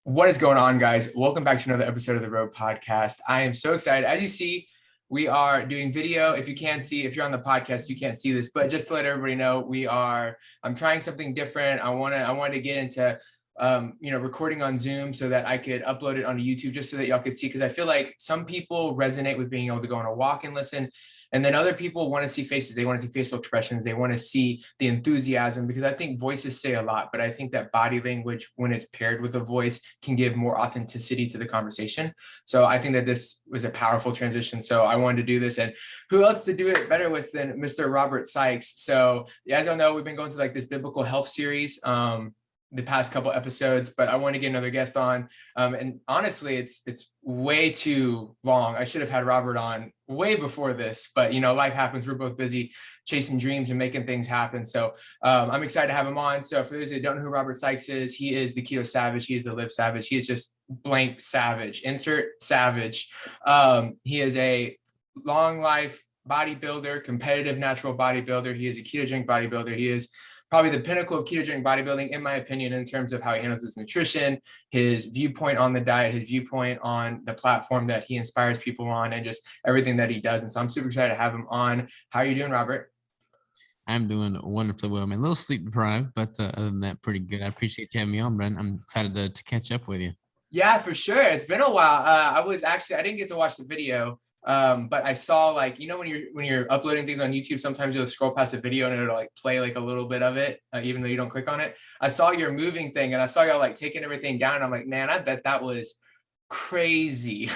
What is going on, guys? Welcome back to another episode of the Road Podcast. I am so excited. As you see, we are doing video. If you can't see, if you're on the podcast, you can't see this, but just to let everybody know, I'm trying something different. I wanted to get into, recording on Zoom so that I could upload it onto YouTube just so that y'all could see. Cause I feel like some people resonate with being able to go on a walk and listen. And then other people want to see faces. They want to see facial expressions. They want to see the enthusiasm because I think voices say a lot, but I think that body language, when it's paired with a voice, can give more authenticity to the conversation. So I think that this was a powerful transition. So I wanted to do this, and who else to do it better with than Mr. Robert Sikes? So as y'all know, we've been going through like this biblical health series. The past couple episodes, but I want to get another guest on. And honestly, it's way too long. I should have had Robert on way before this, but life happens. We're both busy chasing dreams and making things happen. So I'm excited to have him on. So for those that don't know who Robert Sikes is, he is the keto savage. He is the live savage. He is just blank savage. Insert savage. He is a long life bodybuilder, competitive natural bodybuilder. He is a ketogenic bodybuilder. He is probably the pinnacle of ketogenic bodybuilding, in my opinion, in terms of how he handles his nutrition, his viewpoint on the diet, his viewpoint on the platform that he inspires people on, and just everything that he does. And so I'm super excited to have him on. How are you doing, Robert? I'm doing wonderfully well. I'm a little sleep deprived, but other than that, pretty good. I appreciate you having me on, Brent. I'm excited to catch up with you. Yeah, for sure. It's been a while. I didn't get to watch the video. But I saw when you're uploading things on YouTube, sometimes you'll scroll past a video and it'll like play like a little bit of it, even though you don't click on it. I saw your moving thing and I saw y'all like taking everything down. And I'm like, man, I bet that was crazy.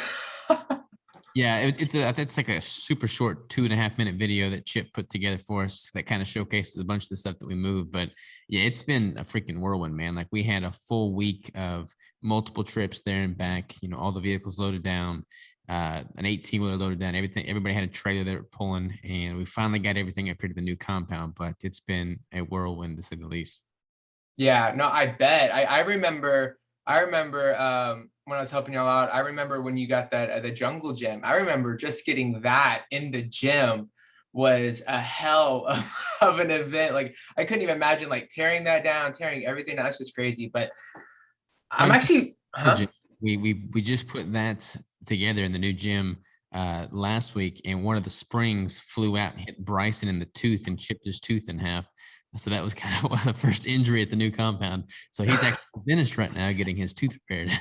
Yeah, it's like a super short 2.5 minute video that Chip put together for us that kind of showcases a bunch of the stuff that we moved. But yeah, it's been a freaking whirlwind, man. Like we had a full week of multiple trips there and back, all the vehicles loaded down, an 18-wheeler loaded down, everything. Everybody had a trailer they were pulling, and we finally got everything up here to the new compound. But it's been a whirlwind to say the least. Yeah, no, I bet. I remember when I was helping y'all out, I remember when you got that the jungle gym. I remember just getting that in the gym was a hell of an event. Like I couldn't even imagine like tearing that down, tearing everything. That's just crazy. But I'm actually we just put that together in the new gym last week, and one of the springs flew out and hit Bryson in the tooth and chipped his tooth in half. So that was kind of one of the first injury at the new compound. So he's actually finished right now getting his tooth repaired.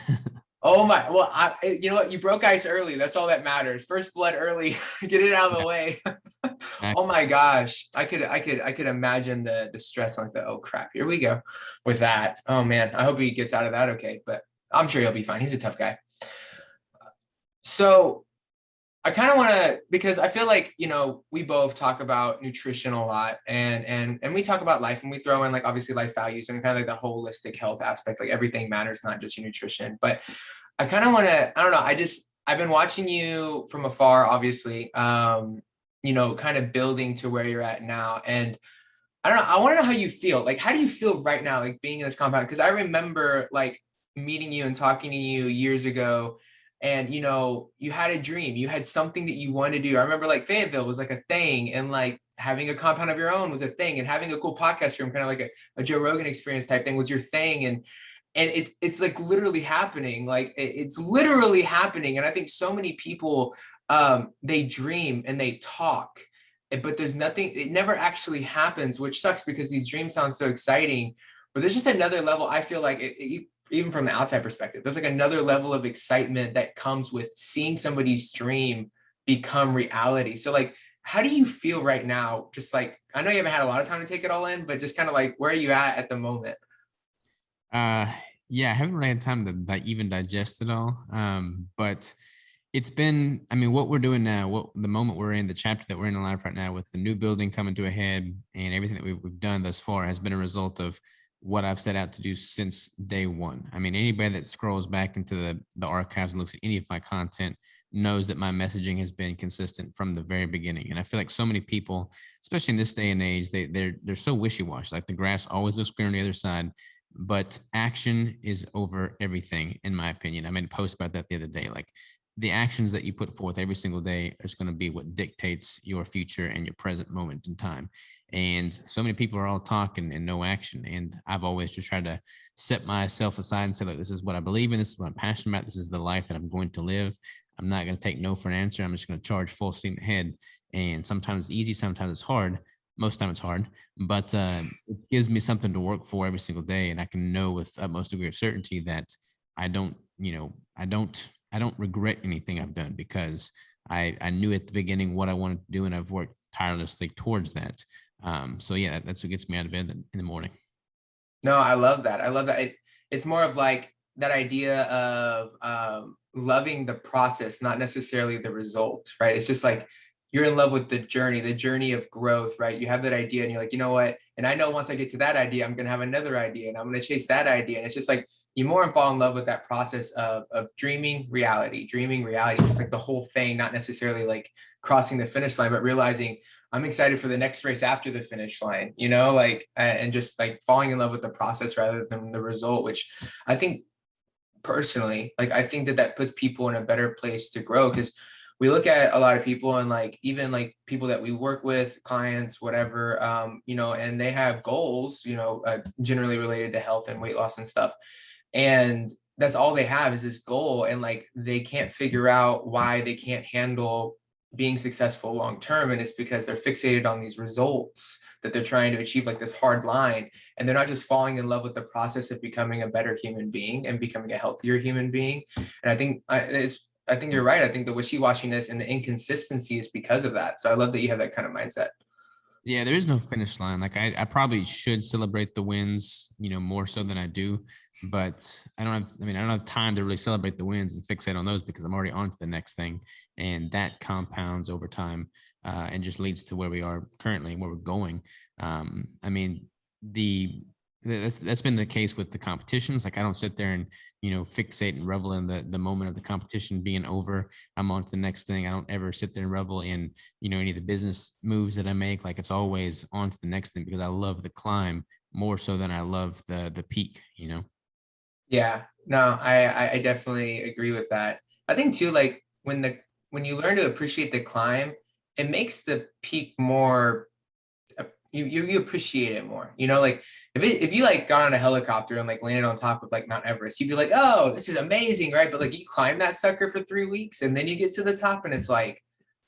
Oh my, well, you know what? You broke ice early. That's all that matters. First blood early, get it out of the way. Oh my gosh. I could imagine the stress like oh crap, here we go with that. Oh man, I hope he gets out of that okay, but I'm sure he'll be fine. He's a tough guy. So I kind of want to, because I feel like, we both talk about nutrition a lot and we talk about life, and we throw in like obviously life values and kind of like the holistic health aspect, like everything matters, not just your nutrition. But I kind of want to, I don't know. I've been watching you from afar, obviously, kind of building to where you're at now. And I don't know, I want to know how you feel. Like, how do you feel right now, like being in this compound? Because I remember like meeting you and talking to you years ago, and you had a dream, you had something that you wanted to do. I remember like Fayetteville was like a thing, and like having a compound of your own was a thing, and having a cool podcast room, kind of like a Joe Rogan experience type thing, was your thing. And it's like literally happening. Like it's literally happening. And I think so many people, they dream and they talk, but there's nothing, it never actually happens, which sucks because these dreams sound so exciting. But there's just another level. I feel like even from the outside perspective, there's like another level of excitement that comes with seeing somebody's dream become reality. So like, how do you feel right now? Just like, I know you haven't had a lot of time to take it all in, but just kind of like, where are you at the moment? Yeah, I haven't really had time to even digest it all. But it's been, I mean, what we're doing now, what the moment we're in, the chapter that we're in life right now with the new building coming to a head and everything that we've done thus far has been a result of what I've set out to do since day one. I mean, anybody that scrolls back into the archives and looks at any of my content knows that my messaging has been consistent from the very beginning. And I feel like so many people, especially in this day and age, they're so wishy-washy. Like the grass always looks greener on the other side, but action is over everything, in my opinion. I made a post about that the other day. Like the actions that you put forth every single day is going to be what dictates your future and your present moment in time. And so many people are all talk and no action. And I've always just tried to set myself aside and say, look, this is what I believe in. This is what I'm passionate about. This is the life that I'm going to live. I'm not going to take no for an answer. I'm just going to charge full steam ahead. And sometimes it's easy, sometimes it's hard. Most time it's hard, but it gives me something to work for every single day. And I can know with utmost degree of certainty that I don't, I don't regret anything I've done because I knew at the beginning what I wanted to do and I've worked tirelessly towards that. So yeah, that's what gets me out of bed in the morning. No, I love that. I love that. It's more of like that idea of loving the process, not necessarily the result, right? It's just like you're in love with the journey of growth, right? You have that idea and you're like, you know what? And I know once I get to that idea, I'm going to have another idea and I'm going to chase that idea. And it's just like you more and fall in love with that process of dreaming reality, just like the whole thing, not necessarily like crossing the finish line, but realizing I'm excited for the next race after the finish line, like, and just like falling in love with the process rather than the result, which I think personally, like, I think that puts people in a better place to grow. Because we look at a lot of people and like, even like people that we work with, clients, whatever, and they have goals, generally related to health and weight loss and stuff. And that's all they have is this goal. And like, they can't figure out why they can't handle being successful long term. And it's because they're fixated on these results that they're trying to achieve, like this hard line. And they're not just falling in love with the process of becoming a better human being and becoming a healthier human being. And I think you're right. I think the wishy-washiness and the inconsistency is because of that. So I love that you have that kind of mindset. Yeah, there is no finish line. Like I probably should celebrate the wins, more so than I do, but I don't have time to really celebrate the wins and fixate on those because I'm already on to the next thing. And that compounds over time and just leads to where we are currently and where we're going. I mean, that's been the case with the competitions. Like I don't sit there and fixate and revel in the moment of the competition being over. I'm on to the next thing. I don't ever sit there and revel in any of the business moves that I make. Like it's always on to the next thing because I love the climb more so than I love the peak. Yeah, no, I definitely agree with that. I think too, like when you learn to appreciate the climb, it makes the peak more, you appreciate it more, like if you like got on a helicopter and like landed on top of like Mount Everest, you'd be like, oh, this is amazing, right? But like you climb that sucker for 3 weeks and then you get to the top and it's like,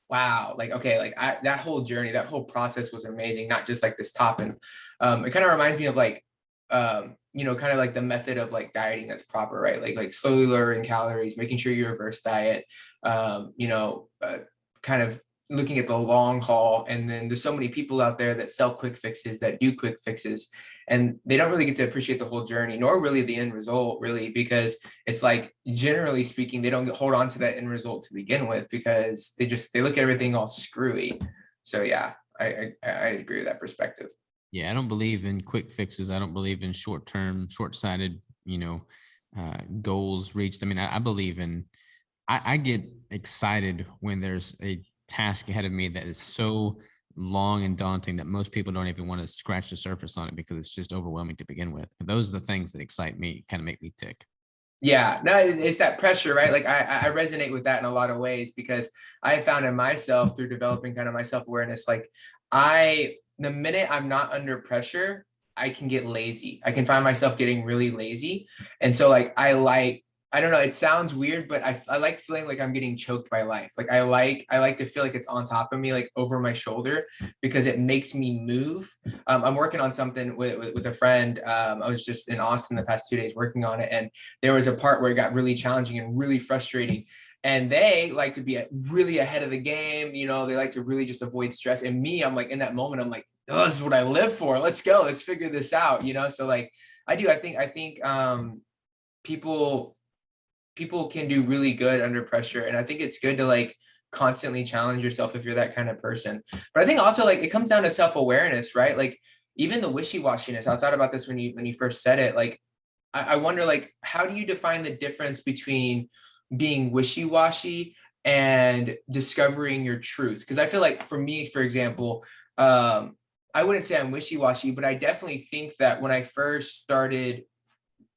wow, like, okay, like that whole journey, that whole process was amazing, not just like this top. And it kind of reminds me of like, kind of like the method of like dieting that's proper, right? Like slowly lowering calories, making sure you reverse diet, kind of looking at the long haul. And then there's so many people out there that sell quick fixes, that do quick fixes, and they don't really get to appreciate the whole journey, nor really the end result, really, because it's like, generally speaking, they don't hold on to that end result to begin with because they look at everything all screwy. So yeah, I agree with that perspective. Yeah, I don't believe in quick fixes. I don't believe in short-term, short-sighted, goals reached. I mean, I believe in, I get excited when there's a task ahead of me that is so long and daunting that most people don't even want to scratch the surface on it because it's just overwhelming to begin with. But those are the things that excite me, kind of make me tick. Yeah, no, it's that pressure, right? Like I resonate with that in a lot of ways because I found in myself through developing kind of my self-awareness, like the minute I'm not under pressure, I can get lazy. I can find myself getting really lazy. And so like, I don't know, it sounds weird, but I like feeling like I'm getting choked by life. Like I like to feel like it's on top of me, like over my shoulder, because it makes me move. I'm working on something with a friend. I was just in Austin the past 2 days working on it. And there was a part where it got really challenging and really frustrating. And they like to be really ahead of the game. They like to really just avoid stress. And me, I'm like, in that moment, I'm like, oh, this is what I live for. Let's go. Let's figure this out. So like I think people can do really good under pressure. And I think it's good to like constantly challenge yourself if you're that kind of person. But I think also like it comes down to self-awareness, right? Like even the wishy-washiness, I thought about this when you first said it. Like, I wonder, like, how do you define the difference between being wishy-washy and discovering your truth? Because I feel like for me, for example, I wouldn't say I'm wishy-washy, but I definitely think that when I first started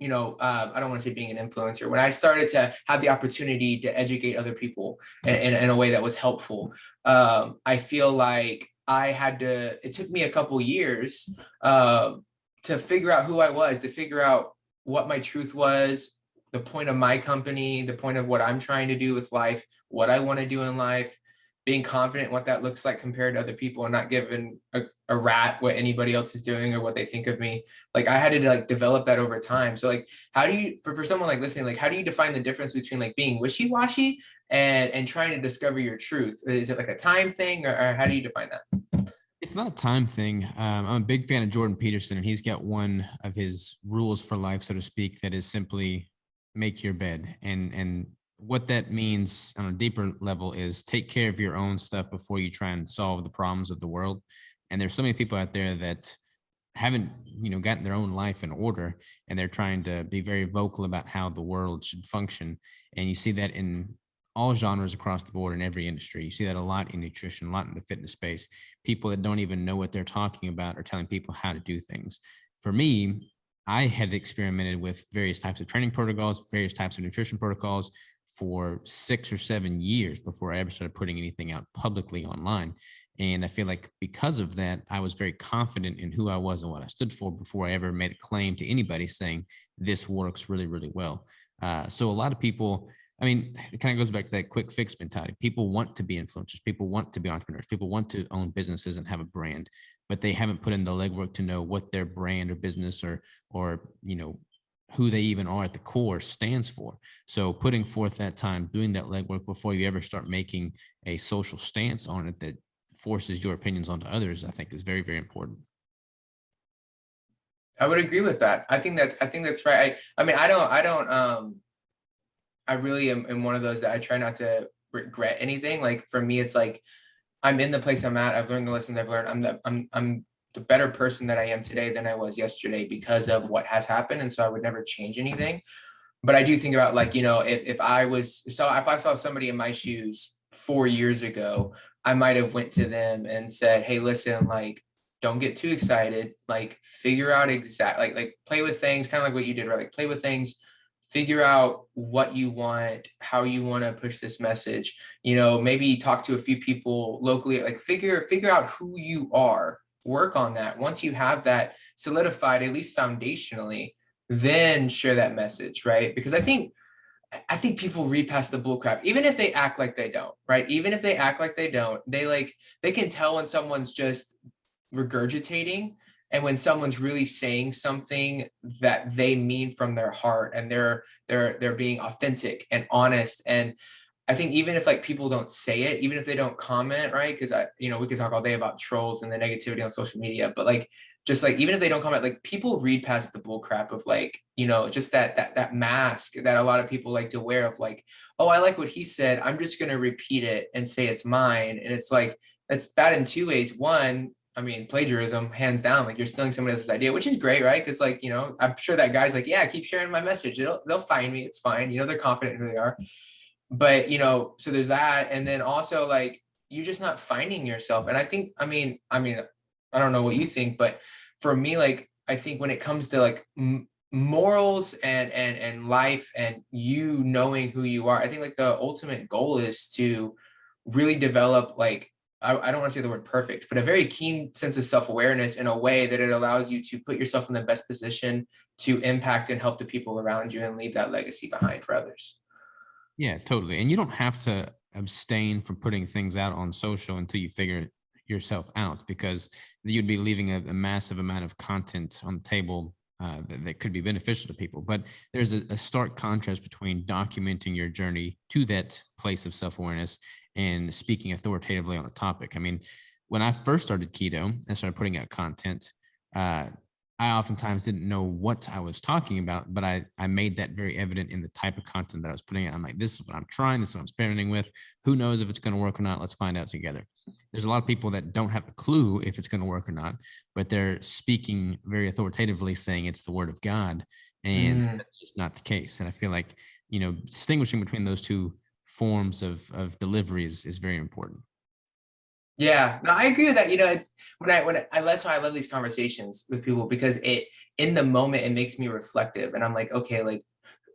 I don't want to say being an influencer, when I started to have the opportunity to educate other people in a way that was helpful, I feel like it took me a couple years to figure out who I was, to figure out what my truth was, the point of my company, the point of what I'm trying to do with life, what I want to do in life, being confident in what that looks like compared to other people, and not giving a rat what anybody else is doing or what they think of me. Like I had to like develop that over time. So like, how do you, for someone like listening, like how do you define the difference between like being wishy-washy and trying to discover your truth? Is it like a time thing, or how do you define that? It's not a time thing. I'm a big fan of Jordan Peterson, and he's got one of his rules for life, so to speak, that is simply make your bed. And what that means on a deeper level is take care of your own stuff before you try and solve the problems of the world. And there's so many people out there that haven't, gotten their own life in order, and they're trying to be very vocal about how the world should function. And you see that in all genres across the board in every industry. You see that a lot in nutrition, a lot in the fitness space. People that don't even know what they're talking about are telling people how to do things. For me, I had experimented with various types of training protocols, various types of nutrition protocols for 6 or 7 years before I ever started putting anything out publicly online. And I feel like because of that, I was very confident in who I was and what I stood for before I ever made a claim to anybody saying this works really, really well. So a lot of people, I mean, it kind of goes back to that quick fix mentality. People want to be influencers. People want to be entrepreneurs. People want to own businesses and have a brand, but they haven't put in the legwork to know what their brand or business or who they even are at the core stands for. So putting forth that time, doing that legwork before you ever start making a social stance on it that forces your opinions onto others, I think is very, very important. I would agree with that. I think that's right. I mean, I really am one of those that I try not to regret anything. Like for me, it's like I'm in the place I'm at. I've learned the lessons I've learned. I'm the better person that I am today than I was yesterday because of what has happened. And so I would never change anything. But I do think about like, if I saw somebody in my shoes 4 years ago, I might have went to them and said, hey, listen, like, don't get too excited. Like figure out like play with things, kind of like what you did, right? Like play with things, figure out what you want, how you want to push this message, maybe talk to a few people locally, like figure out who you are, work on that. Once you have that solidified, at least foundationally, then share that message, right? Because I think people read past the bull crap, even if they act like they don't, right? Even if they act like they don't, they can tell when someone's just regurgitating and when someone's really saying something that they mean from their heart, and they're being authentic and honest. And I think even if like people don't say it, even if they don't comment, right? Because we could talk all day about trolls and the negativity on social media, but like just like even if they don't comment, like people read past the bull crap of like, just that mask that a lot of people like to wear of like, oh, I like what he said, I'm just gonna repeat it and say it's mine. And it's like that's bad in two ways. One, I mean, plagiarism, hands down, like you're stealing somebody else's idea, which is great, right? Because like, I'm sure that guy's like, yeah, keep sharing my message. They'll find me. It's fine. They're confident in who they are. But, so there's that. And then also like, you're just not finding yourself. And I think, I don't know what you think, but for me, like, I think when it comes to like morals and life and you knowing who you are, I think like the ultimate goal is to really develop like, I don't want to say the word perfect, but a very keen sense of self-awareness in a way that it allows you to put yourself in the best position to impact and help the people around you and leave that legacy behind for others. Yeah, totally. And you don't have to abstain from putting things out on social until you figure yourself out, because you'd be leaving a massive amount of content on the table that could be beneficial to people. But there's a stark contrast between documenting your journey to that place of self awareness and speaking authoritatively on a topic. I mean, when I first started keto and started putting out content, uh, I oftentimes didn't know what I was talking about, but I made that very evident in the type of content that I was putting out. I'm like, this is what I'm trying, this is what I'm experimenting with. Who knows if it's going to work or not? Let's find out together. There's a lot of people that don't have a clue if it's going to work or not, but they're speaking very authoritatively saying it's the word of God. And Mm. that's just not the case. And I feel like, distinguishing between those two forms of delivery is very important. Yeah, no, I agree with that. It's that's why I love these conversations with people, because in the moment, it makes me reflective, and I'm like, okay, like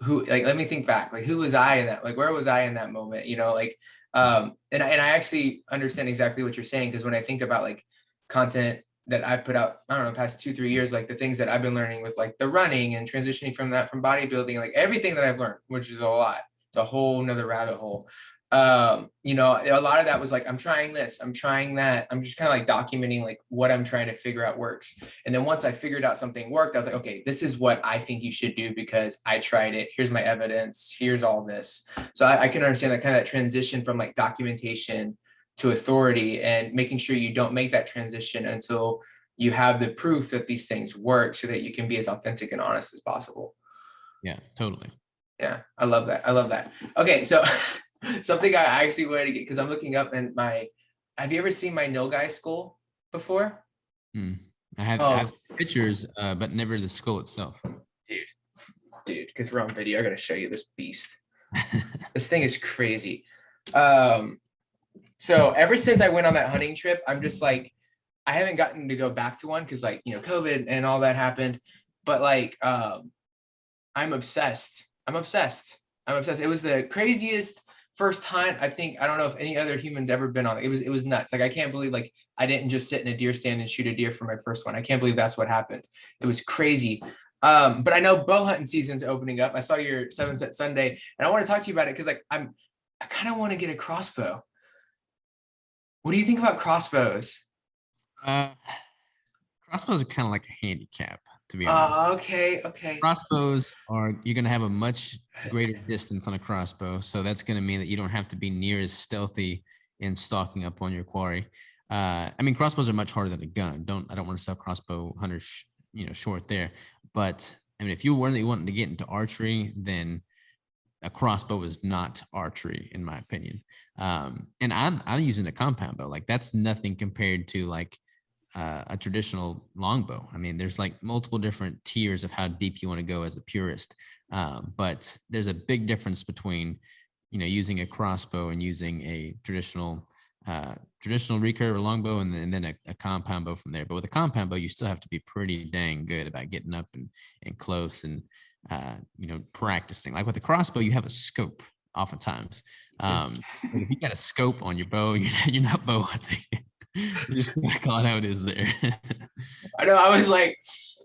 let me think back, like who was I in that, like where was I in that moment, like, and I actually understand exactly what you're saying, because when I think about like content that I put out, I don't know, past 2-3 years, like the things that I've been learning with like the running and transitioning from that, from bodybuilding, like everything that I've learned, which is a lot, it's a whole nother rabbit hole. A lot of that was like, I'm trying this, I'm trying that, I'm just kind of like documenting like what I'm trying to figure out works. And then once I figured out something worked, I was like, okay, this is what I think you should do because I tried it. Here's my evidence. Here's all this. So I can understand that kind of that transition from like documentation to authority, and making sure you don't make that transition until you have the proof that these things work, so that you can be as authentic and honest as possible. Yeah, totally. Yeah, I love that. I love that. Okay, so something I actually wanted to get, because I'm looking up and have you ever seen my no guy skull before? Mm. I have Oh, pictures, but never the skull itself. dude, because we're on video, I gotta show you this beast. This thing is crazy. So ever since I went on that hunting trip, I'm just like, I haven't gotten to go back to one because like, COVID and all that happened. But like, I'm obsessed. I'm obsessed. I'm obsessed. It was the craziest first hunt, I think. I don't know if any other humans ever been on it. It was nuts. Like, I can't believe like I didn't just sit in a deer stand and shoot a deer for my first one. I can't believe that's what happened. It was crazy. But I know bow hunting season's opening up. I saw your Sunset Sunday, and I want to talk to you about it because like I kind of want to get a crossbow. What do you think about crossbows? Uh, Crossbows are kind of like a handicap, to be honest. Okay. Crossbows are, you're going to have a much greater distance on a crossbow. So that's going to mean that you don't have to be near as stealthy in stalking up on your quarry. I mean, crossbows are much harder than a gun. I don't want to sell crossbow hunters, short there. But I mean, if you really wanting to get into archery, then a crossbow is not archery, in my opinion. And I'm using a compound bow. Like, that's nothing compared to like a traditional longbow. I mean, there's like multiple different tiers of how deep you want to go as a purist. But there's a big difference between, using a crossbow and using a traditional recurve or longbow, and then a compound bow from there. But with a compound bow, you still have to be pretty dang good about getting up and close and practicing. Like with a crossbow, you have a scope oftentimes. Like if you got a scope on your bow, you're not bow hunting. You just gotta call it how it is there. I know. I was like,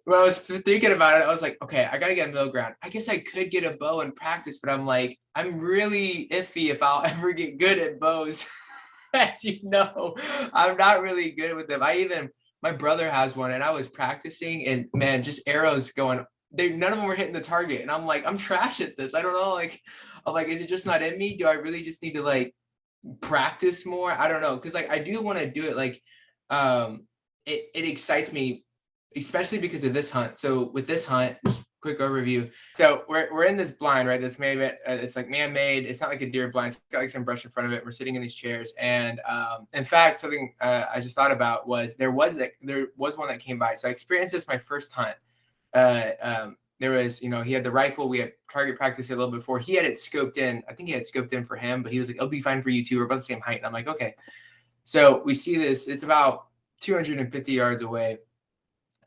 when I was thinking about it, I was like, okay, I gotta get a middle ground. I guess I could get a bow and practice, but I'm like, I'm really iffy if I'll ever get good at bows. As you know, I'm not really good with them. My brother has one, and I was practicing, and man, just arrows going. None of them were hitting the target, and I'm like, I'm trash at this. I don't know. Like, I'm like, is it just not in me? Do I really just need to like practice more? I don't know, because like I do want to do it. Like, it excites me, especially because of this hunt. So with this hunt, just quick overview. So we're in this blind, right? This maybe it's like man-made. It's not like a deer blind. It's got like some brush in front of it. We're sitting in these chairs, and in fact, something I just thought about was there was one that came by. So I experienced this my first hunt. There was, he had the rifle. We had target practice a little before. He had it scoped in. I think he had scoped in for him, but he was like, "It'll be fine for you too. We're about the same height." And I'm like, "Okay." So we see this. It's about 250 yards away,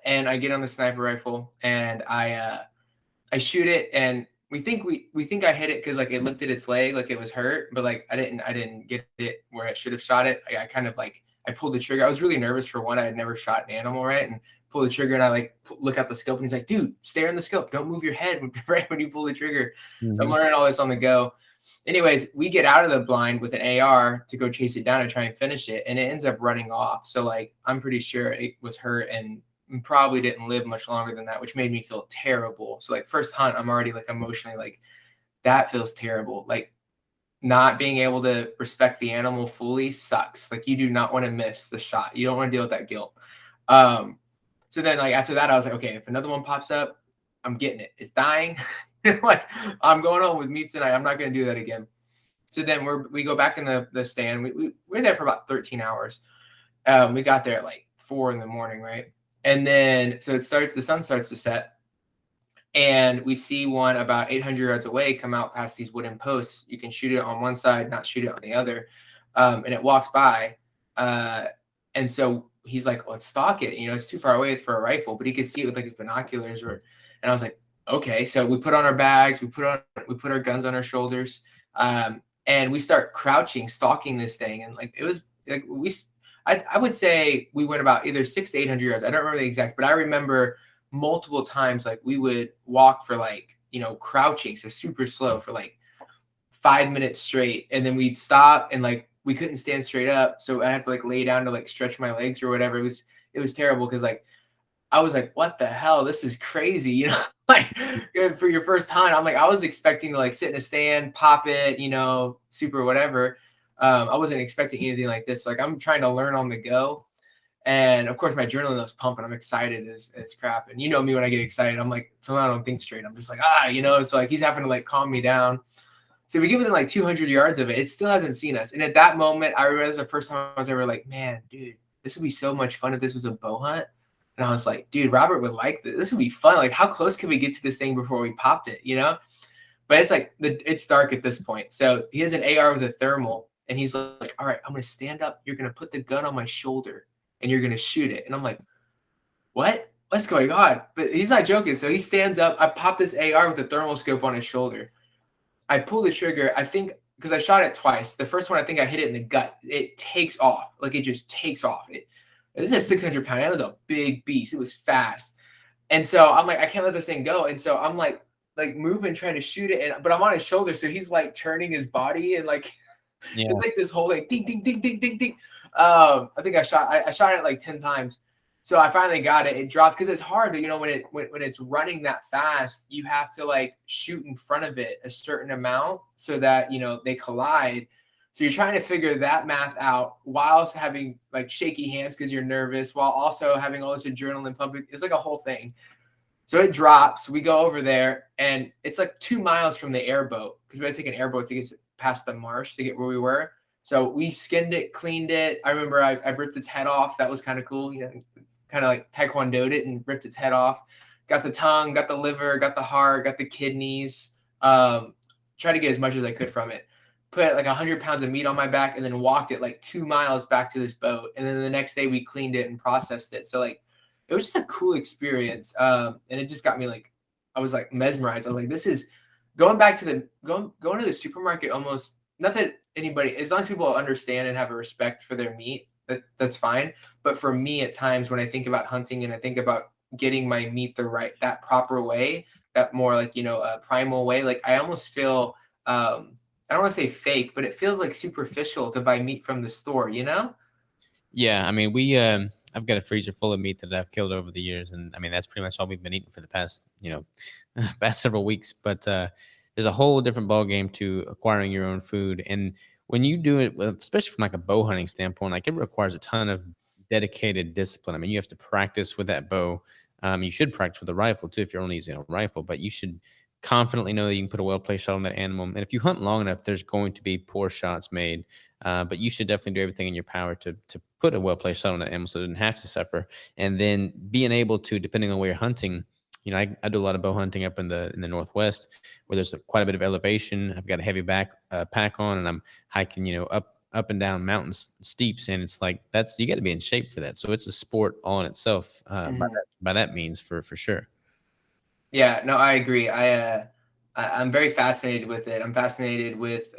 and I get on the sniper rifle, and I shoot it, and we think I hit it because like it lifted its leg, like it was hurt, but like I didn't get it where I should have shot it. I kind of like I pulled the trigger. I was really nervous for one. I had never shot an animal, right? And pull the trigger, and I like look out the scope, and he's like, "Dude, stare in the scope. Don't move your head right when you pull the trigger." Mm-hmm. So I'm learning all this on the go. Anyways, we get out of the blind with an AR to go chase it down and try and finish it, and it ends up running off. So like I'm pretty sure it was hurt and probably didn't live much longer than that, which made me feel terrible. So like first hunt, I'm already like emotionally like that feels terrible. Like not being able to respect the animal fully sucks. Like you do not want to miss the shot. You don't want to deal with that guilt. So then like after that, I was like, okay, if another one pops up, I'm getting it. It's dying. Like I'm going home with meat tonight. I'm not going to do that again. So then we go back in the stand. We're there for about 13 hours. We got there at like 4 a.m, right? And then so the sun starts to set, and we see one about 800 yards away come out past these wooden posts. You can shoot it on one side, not shoot it on the other. And it walks by. And so he's like, let's stalk it. It's too far away for a rifle, but he could see it with like his binoculars. And I was like, okay. So we put on our bags, we put our guns on our shoulders, and we start crouching, stalking this thing. And like, it was like, I would say we went about either 600 to 800 yards. I don't remember the exact, but I remember multiple times, like we would walk for like, crouching. So super slow for like 5 minutes straight. And then we'd stop and like, we couldn't stand straight up. So I had to like lay down to like stretch my legs or whatever. It was terrible. Cause like, I was like, what the hell? This is crazy. Like for your first time, I'm like, I was expecting to like sit in a stand, pop it, super whatever. I wasn't expecting anything like this. Like I'm trying to learn on the go. And of course my adrenaline was pumping. I'm excited as crap. And me, when I get excited, I'm like, so I don't think straight. I'm just like, it's like, he's having to like calm me down. So we get within like 200 yards of it. It still hasn't seen us. And at that moment, I remember it was the first time I was ever like, man, dude, this would be so much fun if this was a bow hunt. And I was like, dude, Robert would like this. This would be fun. Like, how close can we get to this thing before we popped it, But it's like, it's dark at this point. So he has an AR with a thermal. And he's like, all right, I'm going to stand up. You're going to put the gun on my shoulder and you're going to shoot it. And I'm like, what? What's going on? But he's not joking. So he stands up. I pop this AR with the thermal scope on his shoulder. I pull the trigger, I think, because I shot it twice. The first one, I think I hit it in the gut. It takes off. Like, it just takes off. This is a 600-pound. It was a big beast. It was fast. And so I'm like, I can't let this thing go. And so I'm like moving, trying to shoot it. But I'm on his shoulder. So he's like turning his body. And like, it's like this whole like ding, ding, ding, ding, ding, ding. I think I shot it like 10 times. So I finally got it. It dropped because it's hard. When it's running that fast, you have to like shoot in front of it a certain amount so that they collide. So you're trying to figure that math out while also having like shaky hands because you're nervous, while also having all this adrenaline pumping. It's like a whole thing. So it drops. We go over there, and it's like 2 miles from the airboat because we had to take an airboat to get past the marsh to get where we were. So we skinned it, cleaned it. I remember I ripped its head off. That was kind of cool. Kind of like taekwondoed it and ripped its head off. Got the tongue, got the liver, got the heart, got the kidneys. Tried to get as much as I could from it. Put like 100 pounds of meat on my back and then walked it like 2 miles back to this boat. And then the next day we cleaned it and processed it. So like, it was just a cool experience. And it just got me like, I was like mesmerized. I was like, this is going back to going to the supermarket almost, not that anybody, as long as people understand and have a respect for their meat, that's fine. But for me, at times when I think about hunting and I think about getting my meat that proper way, that more like, primal way, like I almost feel, I don't want to say fake, but it feels like superficial to buy meat from the store, Yeah. I mean, I've got a freezer full of meat that I've killed over the years. And I mean, that's pretty much all we've been eating for the past, past several weeks. But there's a whole different ball game to acquiring your own food. And when you do it, especially from like a bow hunting standpoint, like it requires a ton of dedicated discipline. I mean, you have to practice with that bow. You should practice with a rifle too if you're only using a rifle, but you should confidently know that you can put a well-placed shot on that animal. And if you hunt long enough, there's going to be poor shots made. But you should definitely do everything in your power to put a well-placed shot on that animal so it doesn't have to suffer. And then being able to, depending on where you're hunting, I do a lot of bow hunting up in the Northwest where there's quite a bit of elevation. I've got a heavy pack on, and I'm hiking, up and down mountains steeps, and it's like you got to be in shape for that. So it's a sport all in itself by that means for sure. Yeah, no, I agree. I'm very fascinated with it. I'm fascinated with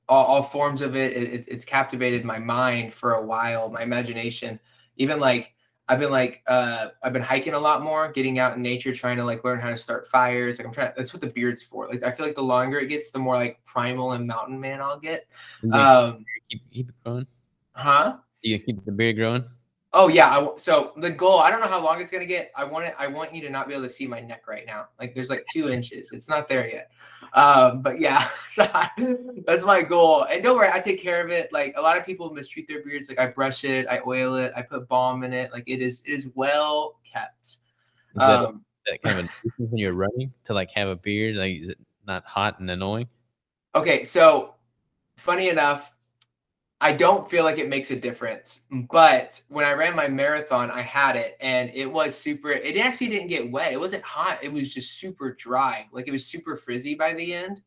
all forms of it. It's captivated my mind for a while, my imagination. Even like I've been hiking a lot more, getting out in nature, trying to like learn how to start fires. Like that's what the beard's for. Like I feel like the longer it gets, the more like primal and mountain man I'll get. Keep it growing. Huh? You keep the beard growing. Oh yeah. So the goal, I don't know how long it's gonna get. I want you to not be able to see my neck right now. Like there's like 2 inches. It's not there yet. But yeah, so that's my goal. And don't worry, I take care of it. Like a lot of people mistreat their beards. Like I brush it, I oil it, I put balm in it. Like it is well kept. Is that kind of a when you're running to like have a beard? Like is it not hot and annoying? Okay, so funny enough, I don't feel like it makes a difference, but when I ran my marathon, I had it and it was it actually didn't get wet. It wasn't hot. It was just super dry. Like it was super frizzy by the end.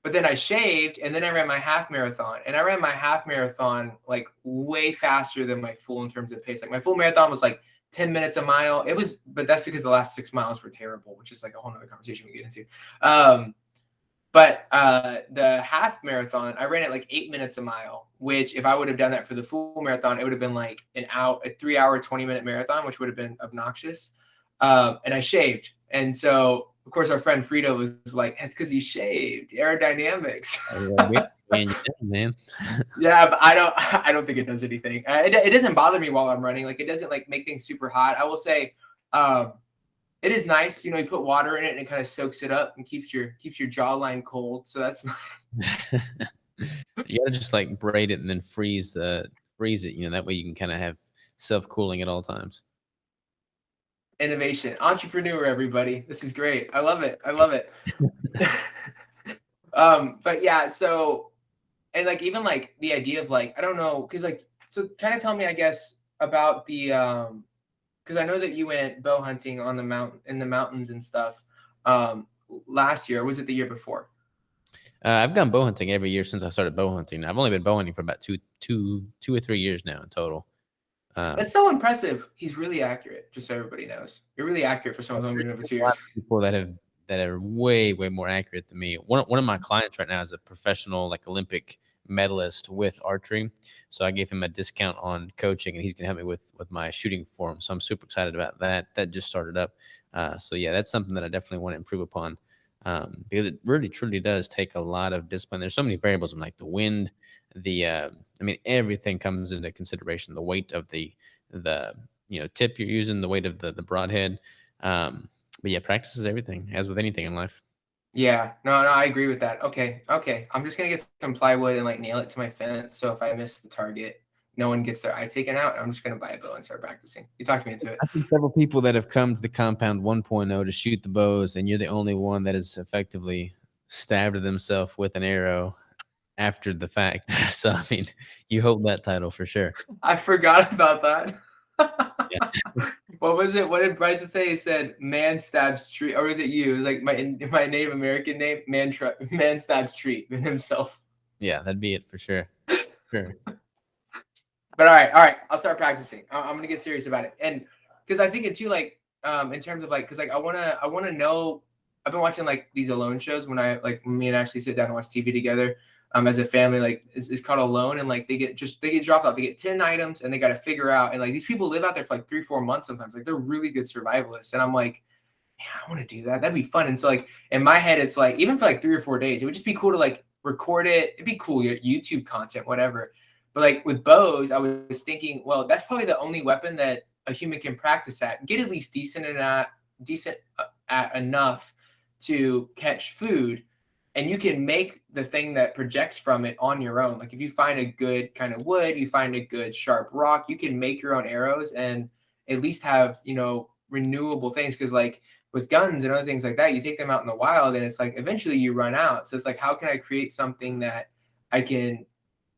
but then I shaved and then I ran my half marathon, and I ran my half marathon like way faster than my full in terms of pace. Like my full marathon was like 10 minutes a mile. It was, but that's because the last 6 miles were terrible, which is like a whole nother conversation we get into. But the half marathon, I ran it like 8 minutes a mile, which if I would have done that for the full marathon, it would have been like a 3 hour, 20-minute marathon, which would have been obnoxious. And I shaved. And so, of course, our friend Frito was like, that's because you shaved, aerodynamics. Man. Yeah, but I don't think it does anything. It doesn't bother me while I'm running. Like it doesn't like make things super hot. I will say, it is nice, you put water in it and it kind of soaks it up and keeps your jawline cold. So that's You gotta just like braid it and then freeze it. That way you can kind of have self-cooling at all times. innovation, entrepreneur, everybody. This is great. I love it. But yeah, so, and like even like the idea of like, I don't know, because like, so kind of tell me, I guess, about the because I know that you went bow hunting on the mountains and stuff last year. Or was it the year before? I've gone bow hunting every year since I started bow hunting. I've only been bow hunting for about two or 3 years now in total. That's so impressive. He's really accurate, just so everybody knows. You're really accurate for someone who's been over 2 years. People that are way more accurate than me. One of my clients right now is a professional like Olympic medalist with archery, so I gave him a discount on coaching, and he's gonna help me with my shooting for him. So I'm super excited about that. That just started up. So yeah, that's something that I definitely want to improve upon, because it really truly does take a lot of discipline. There's so many variables, like the wind, everything comes into consideration. The weight of the tip you're using, the weight of the broadhead. But yeah, practice is everything, as with anything in life. Yeah, no, I agree with that. Okay. I'm just gonna get some plywood and like nail it to my fence. So if I miss the target, no one gets their eye taken out. I'm just gonna buy a bow and start practicing. You talked me into it. I think several people that have come to the compound 1.0 to shoot the bows, and you're the only one that has effectively stabbed themselves with an arrow after the fact. So you hold that title for sure. I forgot about that. Yeah. What was it? What did Bryson say? He said, "Man stabs tree," or was it you? It was like my Native American name, man stabs tree himself. Yeah, that'd be it for sure. Sure. But all right, I'll start practicing. I'm gonna get serious about it, and because I think it too, like, in terms of like, because like I wanna know. I've been watching like these alone shows when me and Ashley sit down and watch TV together. As a family, like it's called Alone, and like they get dropped out. They get 10 items and they got to figure out. And like these people live out there for like 3-4 months sometimes. Like they're really good survivalists. And I'm like, yeah, I want to do that. That'd be fun. And so like in my head, it's like even for like 3 or 4 days, it would just be cool to like record it. It'd be cool, your YouTube content, whatever. But like with bows, I was thinking, well, that's probably the only weapon that a human can practice at, get at least decent at enough to catch food. And you can make the thing that projects from it on your own. Like if you find a good kind of wood, you find a good sharp rock, you can make your own arrows and at least have, renewable things. Cause like with guns and other things like that, you take them out in the wild and it's like, eventually you run out. So it's like, how can I create something that I can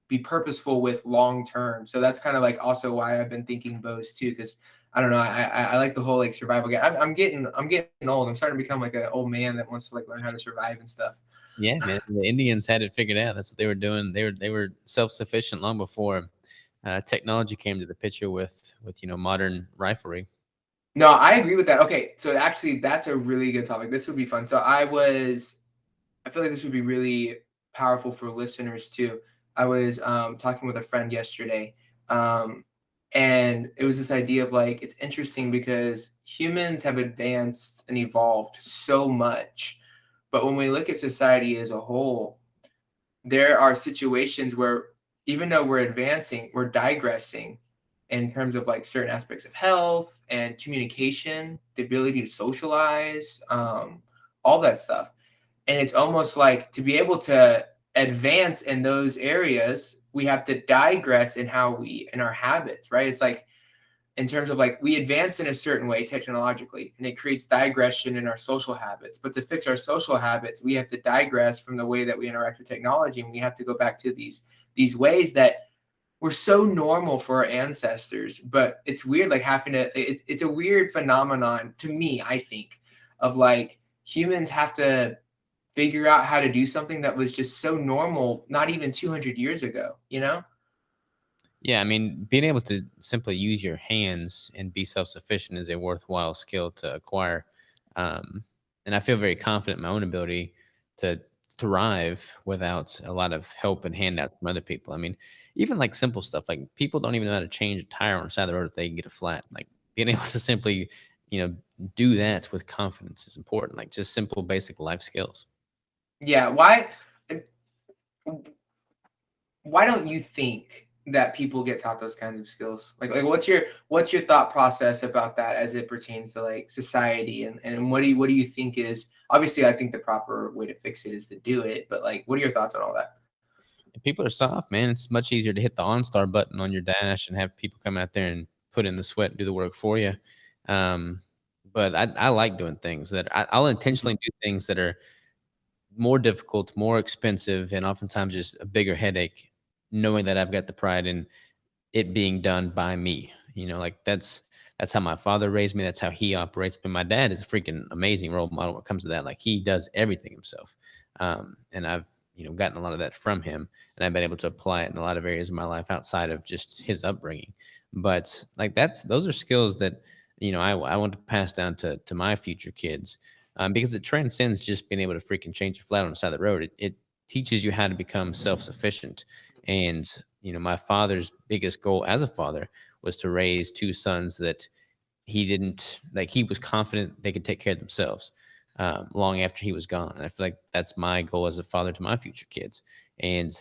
be purposeful with long-term? So that's kind of like also why I've been thinking bows too. Cause I don't know. I like the whole like survival game. I'm getting old. I'm starting to become like an old man that wants to like learn how to survive and stuff. Yeah, man. The Indians had it figured out. That's what they were doing. They were self-sufficient long before technology came to the picture with modern riflery. No, I agree with that. Okay, so actually, that's a really good topic. This would be fun. So I feel like this would be really powerful for listeners too. I was talking with a friend yesterday, and it was this idea of like, it's interesting because humans have advanced and evolved so much. But when we look at society as a whole, there are situations where even though we're advancing, we're digressing in terms of like certain aspects of health and communication, the ability to socialize, all that stuff. And it's almost like to be able to advance in those areas, we have to digress in our habits, right? It's like, in terms of like we advance in a certain way technologically and it creates digression in our social habits, but to fix our social habits we have to digress from the way that we interact with technology, and we have to go back to these ways that were so normal for our ancestors. But it's weird, like having to it's a weird phenomenon to me, I think, of like humans have to figure out how to do something that was just so normal not even 200 years ago, you know? Yeah, I mean, being able to simply use your hands and be self-sufficient is a worthwhile skill to acquire. Um, and I feel very confident in my own ability to thrive without a lot of help and handouts from other people. I mean, even like simple stuff, like people don't even know how to change a tire on the side of the road if they get a flat. Like being able to simply, you know, do that with confidence is important. Like just simple, basic life skills. Yeah, why don't you think that people get taught those kinds of skills? Like what's your thought process about that as it pertains to like society, and what do you think is, obviously I think the proper way to fix it is to do it, but like what are your thoughts on all that? People are soft, man. It's much easier to hit the OnStar button on your dash and have people come out there and put in the sweat and do the work for you. Um, but I like doing things that I'll intentionally do things that are more difficult, more expensive, and oftentimes just a bigger headache, knowing that I've got the pride in it being done by me. You know, like that's how my father raised me. That's how he operates. But my dad is a freaking amazing role model when it comes to that. Like he does everything himself. And I've, gotten a lot of that from him, and I've been able to apply it in a lot of areas of my life outside of just his upbringing. But like those are skills that, I want to pass down to my future kids, because it transcends just being able to freaking change a flat on the side of the road. It teaches you how to become self-sufficient. And, my father's biggest goal as a father was to raise two sons that he didn't like, he was confident they could take care of themselves, long after he was gone. And I feel like that's my goal as a father to my future kids. And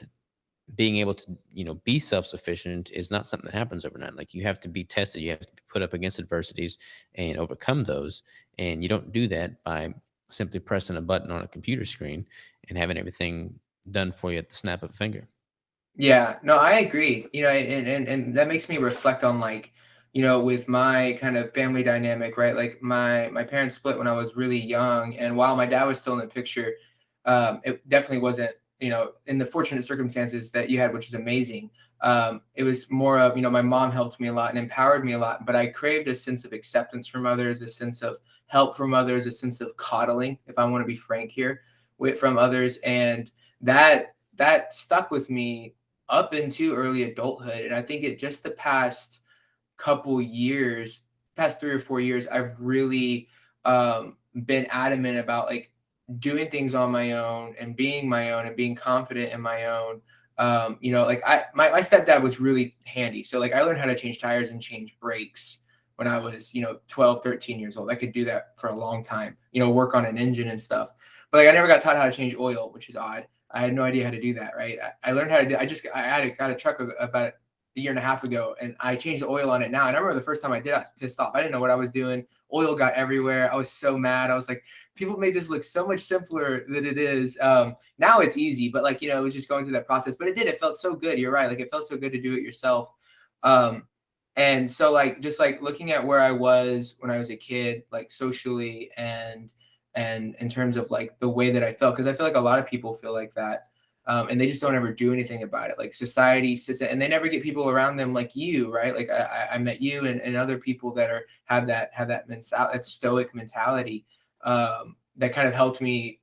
being able to, be self-sufficient is not something that happens overnight. Like you have to be tested, you have to be put up against adversities and overcome those. And you don't do that by simply pressing a button on a computer screen and having everything done for you at the snap of a finger. Yeah, no, I agree. And that makes me reflect on like, with my kind of family dynamic, right? Like my parents split when I was really young, and while my dad was still in the picture, it definitely wasn't, in the fortunate circumstances that you had, which is amazing. It was more of, my mom helped me a lot and empowered me a lot, but I craved a sense of acceptance from others, a sense of help from others, a sense of coddling, if I want to be frank here, from others, and that stuck with me up into early adulthood. And I think it just the past couple years, past 3 or 4 years, I've really been adamant about like doing things on my own and being my own and being confident in my own. Like my stepdad was really handy. So like I learned how to change tires and change brakes when I was, 12, 13 years old. I could do that for a long time, work on an engine and stuff. But like I never got taught how to change oil, which is odd. I had no idea how to do that, right? I learned how to do. Got a truck about a year and a half ago, and I changed the oil on it now. And I remember the first time I did, I was pissed off. I didn't know what I was doing. Oil got everywhere. I was so mad. I was like, people made this look so much simpler than it is. Now it's easy, but like, it was just going through that process. But it did. It felt so good. You're right. Like it felt so good to do it yourself. And so like just like looking at where I was when I was a kid, like socially and in terms of like the way that I felt, because I feel like a lot of people feel like that, and they just don't ever do anything about it. Like society sits and they never get people around them like you, right? Like I met you and other people that have that that stoic mentality, that kind of helped me,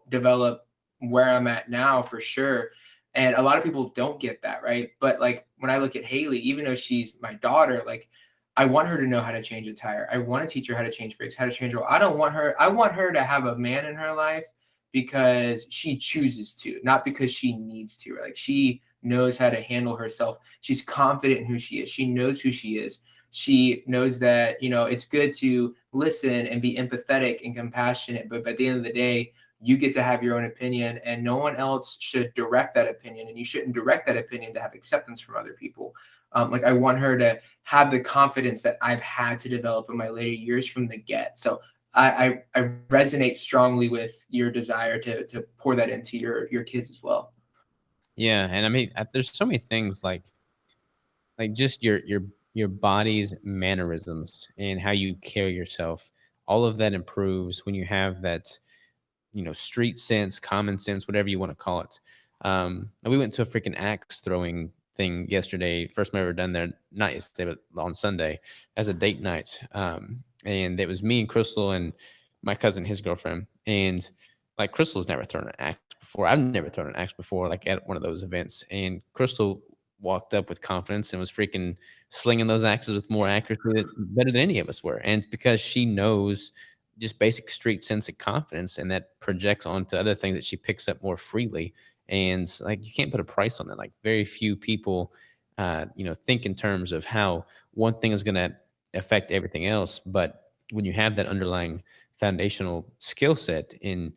develop where I'm at now for sure. And a lot of people don't get that, right? But like when I look at Haley, even though she's my daughter, like I want her to know how to change a tire. I want to teach her how to change brakes, how to change oil. I want her to have a man in her life because she chooses to, not because she needs to. Like she knows how to handle herself. She's confident in who she is. She knows who she is. She knows that, it's good to listen and be empathetic and compassionate. But at the end of the day, you get to have your own opinion and no one else should direct that opinion. And you shouldn't direct that opinion to have acceptance from other people. Like I want her to have the confidence that I've had to develop in my later years from the get. So I resonate strongly with your desire to pour that into your kids as well. Yeah, and I mean, there's so many things like just your body's mannerisms and how you carry yourself. All of that improves when you have that, street sense, common sense, whatever you want to call it. And we went to a freaking axe throwing thing yesterday. First time I ever done there, not yesterday, but on Sunday as a date night. And it was me and Crystal and my cousin, his girlfriend. And like Crystal's never thrown an axe before. I've never thrown an axe before, like at one of those events. And Crystal walked up with confidence and was freaking slinging those axes with more accuracy, better than any of us were. And it's because she knows just basic street sense of confidence, and that projects onto other things that she picks up more freely. And like, you can't put a price on that. Like, very few people, think in terms of how one thing is going to affect everything else. But when you have that underlying foundational skill set in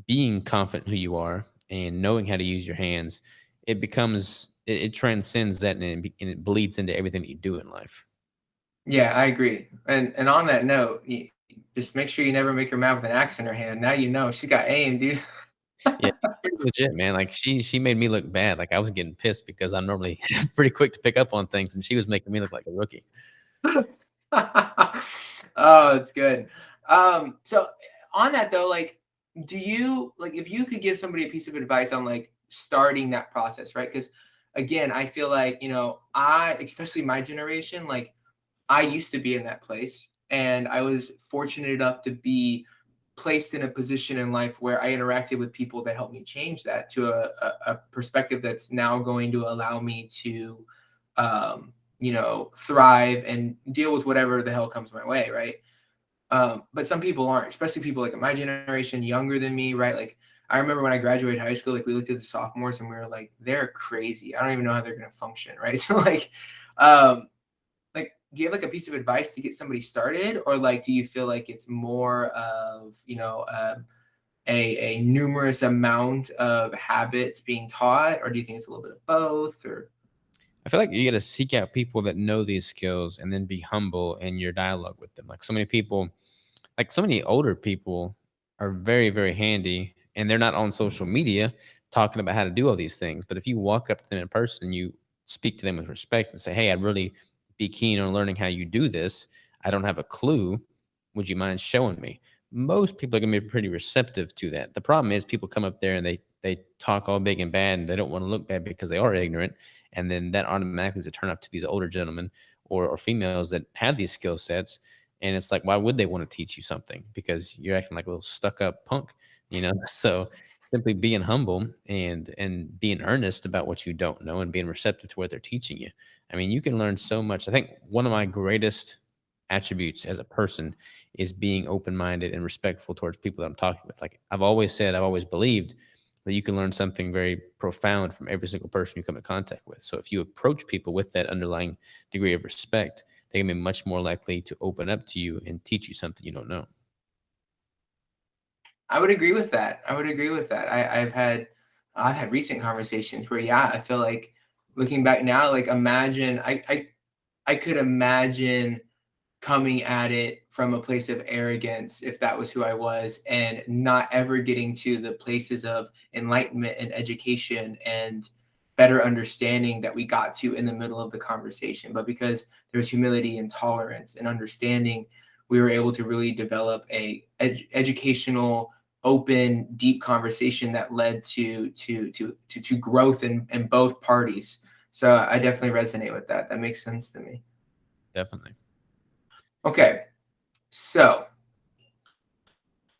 being confident who you are and knowing how to use your hands, it transcends that, and it bleeds into everything that you do in life. Yeah, I agree. And on that note, just make sure you never make her mad with an axe in her hand. Now you know she got aim, dude. Yeah, pretty legit, man. Like, she made me look bad. Like, I was getting pissed because I'm normally pretty quick to pick up on things, and she was making me look like a rookie. Oh, it's good. So on that though, like, do you like if you could give somebody a piece of advice on like starting that process, right? Because again, I feel like, especially my generation, like I used to be in that place and I was fortunate enough to be placed in a position in life where I interacted with people that helped me change that to a perspective that's now going to allow me to thrive and deal with whatever the hell comes my way, right? But some people aren't, especially people like my generation, younger than me, right? Like I remember when I graduated high school, like we looked at the sophomores and we were like, they're crazy. I don't even know how they're gonna function, right? So um, do you have like a piece of advice to get somebody started, or like do you feel like it's more of a numerous amount of habits being taught, or do you think it's a little bit of both? Or I feel like you got to seek out people that know these skills and then be humble in your dialogue with them. Like, so many people, like so many older people are very, very handy, and they're not on social media talking about how to do all these things. But if you walk up to them in person and you speak to them with respect and say, "Hey, I'd really be keen on learning how you do this. I don't have a clue. Would you mind showing me?" Most people are going to be pretty receptive to that. The problem is people come up there and they talk all big and bad, and they don't want to look bad because they are ignorant. And then that automatically is a turn up to these older gentlemen or females that have these skill sets. And it's like, why would they want to teach you something? Because you're acting like a little stuck up punk, you know? So simply being humble and being earnest about what you don't know and being receptive to what they're teaching you. I mean, you can learn so much. I think one of my greatest attributes as a person is being open-minded and respectful towards people that I'm talking with. Like I've always said, I've always believed that you can learn something very profound from every single person you come in contact with. So if you approach people with that underlying degree of respect, they can be much more likely to open up to you and teach you something you don't know. I would agree with that. I would agree with that. I've had recent conversations where, yeah, I feel like looking back now, like imagine I could imagine coming at it from a place of arrogance if that was who I was, and not ever getting to the places of enlightenment and education and better understanding that we got to in the middle of the conversation. But because there was humility and tolerance and understanding, we were able to really develop a educational, open, deep conversation that led to growth in both parties. So I definitely resonate with that. That makes sense to me. Definitely. Okay. So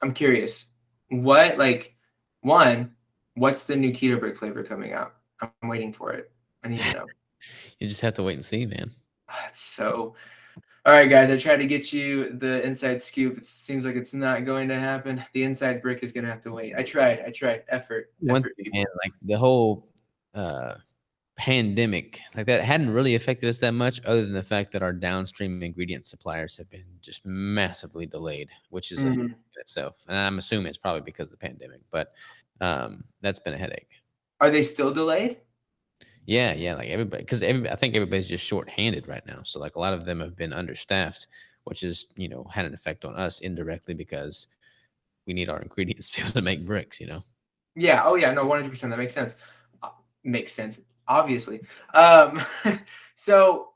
I'm curious, what like one, what's the new keto brick flavor coming out? I'm waiting for it. I need to know. You just have to wait and see, man. So, all right, guys, I tried to get you the inside scoop. It seems like it's not going to happen. The inside brick is going to have to wait. I tried. One Effort, thing, man, people. like the whole uh pandemic, like that hadn't really affected us that much, other than the fact that our downstream ingredient suppliers have been just massively delayed, which is a headache Mhm. in itself. And I'm assuming it's probably because of the pandemic, but that's been a headache. Are they still delayed? Yeah, yeah, like everybody, because I think everybody's just shorthanded right now. So like a lot of them have been understaffed, which is, had an effect on us indirectly because we need our ingredients to be able to make bricks, you know? Yeah. Oh, yeah. No, 100%. That makes sense. Makes sense, obviously. Um, so,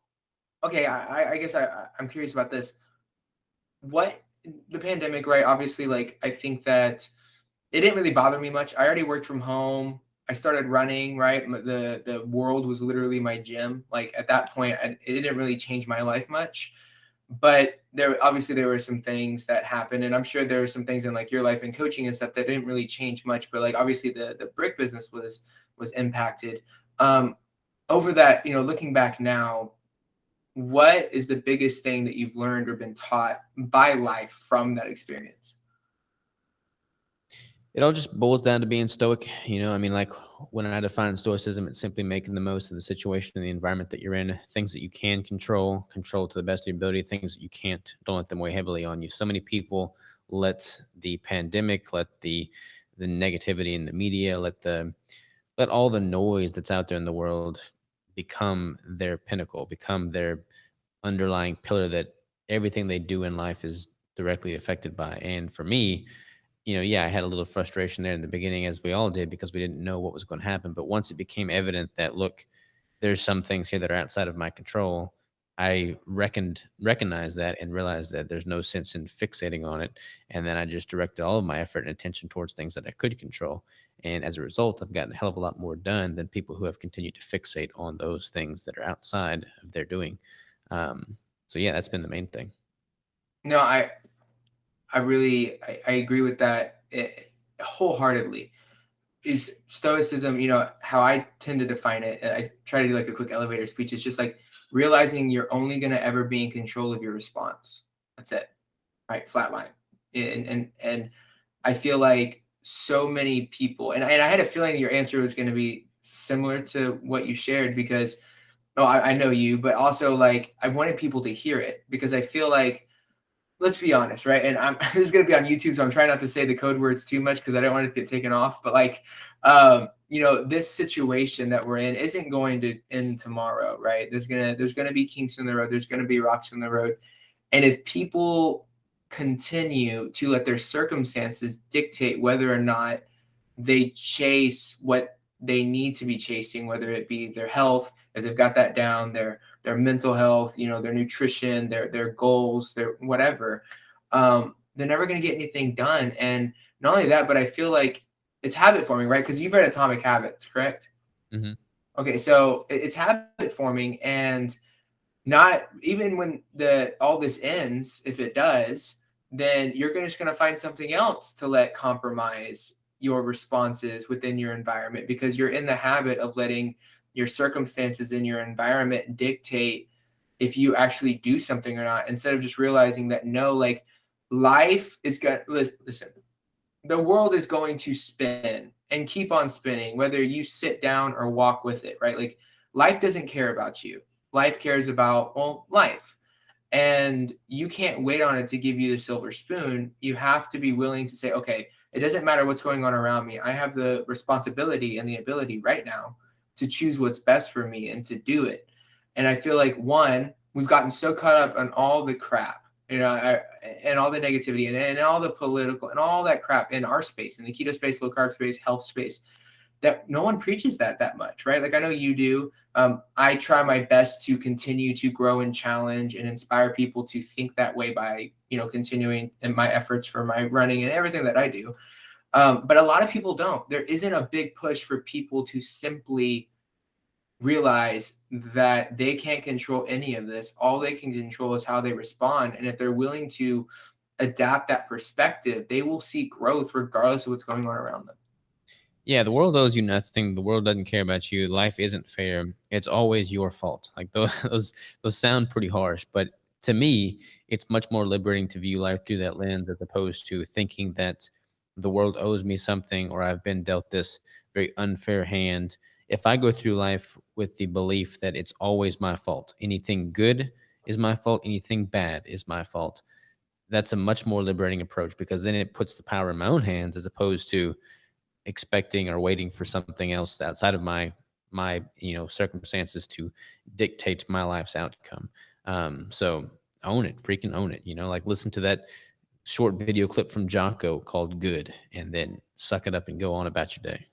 okay, I guess I'm curious about this. What the pandemic, right? Obviously, like I think that it didn't really bother me much. I already worked from home. I started running, right? The world was literally my gym. Like at that point, it didn't really change my life much. But there were some things that happened, and I'm sure there were some things in like your life and coaching and stuff that didn't really change much. But like obviously the brick business was impacted. Um, Over that, looking back now, what is the biggest thing that you've learned or been taught by life from that experience? It all just boils down to being stoic. I mean, like when I define stoicism, it's simply making the most of the situation and the environment that you're in. Things that you can control to the best of your ability. Things that you can't, don't let them weigh heavily on you. So many people let the pandemic, let the negativity in the media, let all the noise that's out there in the world become their pinnacle, become their underlying pillar that everything they do in life is directly affected by. And for me, yeah, I had a little frustration there in the beginning, as we all did, because we didn't know what was going to happen. But once it became evident that, look, there's some things here that are outside of my control, I recognized that and realized that there's no sense in fixating on it. And then I just directed all of my effort and attention towards things that I could control. And as a result, I've gotten a hell of a lot more done than people who have continued to fixate on those things that are outside of their doing. So yeah, that's been the main thing. No, I agree with that wholeheartedly. Is stoicism, how I tend to define it, I try to do like a quick elevator speech. It's just like realizing you're only going to ever be in control of your response. That's it. Right. Flat line. And I feel like so many people, and I had a feeling your answer was going to be similar to what you shared because, oh, I know you, but also like I wanted people to hear it because I feel like, let's be honest, right? And this is gonna be on YouTube, so I'm trying not to say the code words too much because I don't want it to get taken off. But like, this situation that we're in isn't going to end tomorrow, right? There's gonna be kinks in the road. There's gonna be rocks in the road, and if people continue to let their circumstances dictate whether or not they chase what they need to be chasing, whether it be their health, as they've got that down, their mental health, their nutrition, their goals, their whatever, they're never going to get anything done. And not only that, but I feel like it's habit forming, right? Because you've read Atomic Habits, correct? Mm-hmm. Okay, so it's habit forming, and not even when all this ends, if it does, then you're just going to find something else to let compromise your responses within your environment because you're in the habit of letting your circumstances in your environment dictate if you actually do something or not, instead of just realizing that no, like life is going to listen, the world is going to spin and keep on spinning, whether you sit down or walk with it, right? Like life doesn't care about you. Life cares about, well, life. And you can't wait on it to give you the silver spoon. You have to be willing to say, okay, it doesn't matter what's going on around me. I have the responsibility and the ability right now to choose what's best for me and to do it. And I feel like, one, we've gotten so caught up on all the crap, and all the negativity and all the political and all that crap in our space, in the keto space, low carb space, health space, that no one preaches that much, right? Like I know you do. I try my best to continue to grow and challenge and inspire people to think that way by, continuing in my efforts for my running and everything that I do. But a lot of people don't. There isn't a big push for people to simply realize that they can't control any of this. All they can control is how they respond. And if they're willing to adapt that perspective, they will see growth regardless of what's going on around them. Yeah, the world owes you nothing. The world doesn't care about you. Life isn't fair. It's always your fault. Like those sound pretty harsh, but to me, it's much more liberating to view life through that lens as opposed to thinking that the world owes me something or I've been dealt this very unfair hand. If I go through life with the belief that it's always my fault, anything good is my fault, anything bad is my fault, that's a much more liberating approach because then it puts the power in my own hands as opposed to expecting or waiting for something else outside of my circumstances to dictate my life's outcome. So own it, freaking own it. Like listen to that short video clip from Jocko called "Good," and then suck it up and go on about your day.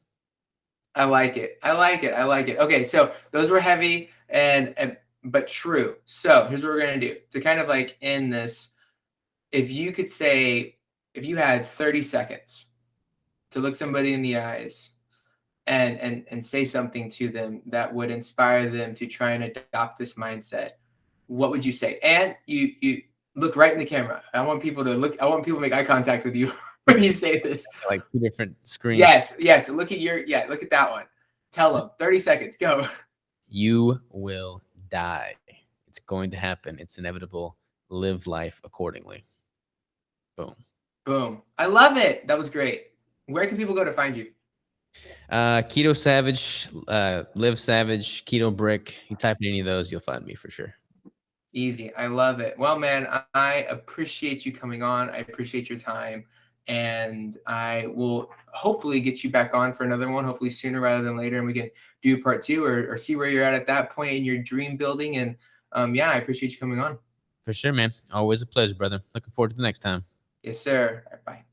I like it. I like it. I like it. Okay, so those were heavy and but true. So here's what we're gonna do to kind of like end this. If you could say, if you had 30 seconds to look somebody in the eyes and say something to them that would inspire them to try and adopt this mindset, what would you say? And Look right in the camera. I want people to look. I want people to make eye contact with you when you say this. Like 2 different screens. Yes, yes. Look at look at that one. Tell them. 30 seconds. Go. You will die. It's going to happen. It's inevitable. Live life accordingly. Boom. Boom. I love it. That was great. Where can people go to find you? Keto Savage, Live Savage, Keto Brick. You type in any of those, you'll find me for sure. Easy. I love it. Well, man, I appreciate you coming on. I appreciate your time. And I will hopefully get you back on for another one, hopefully sooner rather than later. And we can do part 2 or see where you're at that point in your dream building. And yeah, I appreciate you coming on. For sure, man. Always a pleasure, brother. Looking forward to the next time. Yes, sir. All right, bye.